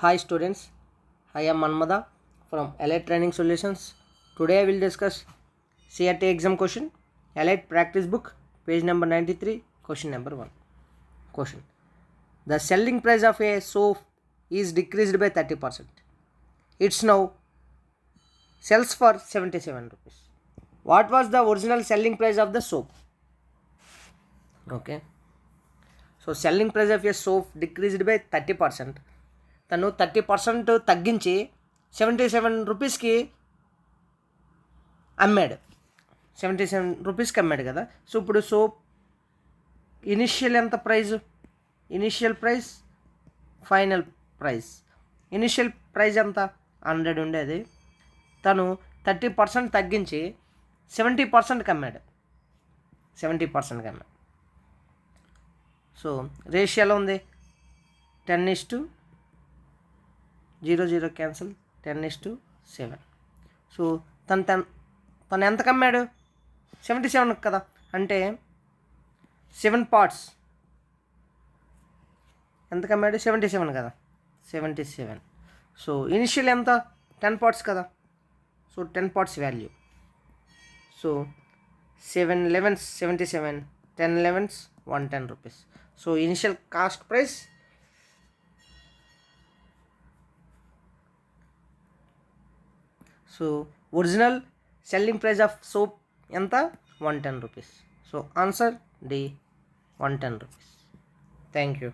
Hi students, I am Manmada from Elite Training Solutions. Today I will discuss CRT exam question, Elite practice book, page number 93, question number 1. Question: the selling price of a soap is decreased by 30%. It's now sells for 77 rupees. What was the original selling price of the soap? Okay. So selling price of A soap decreased by 30%. తను 30% తగ్గించి 77 రూపీస్కి అమ్మాడు. 77 రూపీస్కి అమ్మాడు కదా. So ఇప్పుడు soap initial ఎంత price? Initial price, final price. Initial price ఎంత? 100 ఉండేది. తను 30% తగ్గించి 70%కి అమ్మాడు. 70%కి అమ్మాడు. సో రేషియోలో ఉంది 10:0 క్యాన్సిల్, 10:7. సో తను ఎంతకు అమ్మాడు? 77 కదా. అంటే 7 పార్ట్స్ ఎంతకు అమ్మాడు? 77 కదా. 77. సో ఇనిషియల్ ఎంత? 10 పార్ట్స్ కదా. So 10 parts value. So 7 11s 77, 10 11s 110 rupees. So initial cost price original selling price of soap ఎంత? 110 rupees. So answer D, 110 rupees. Thank you.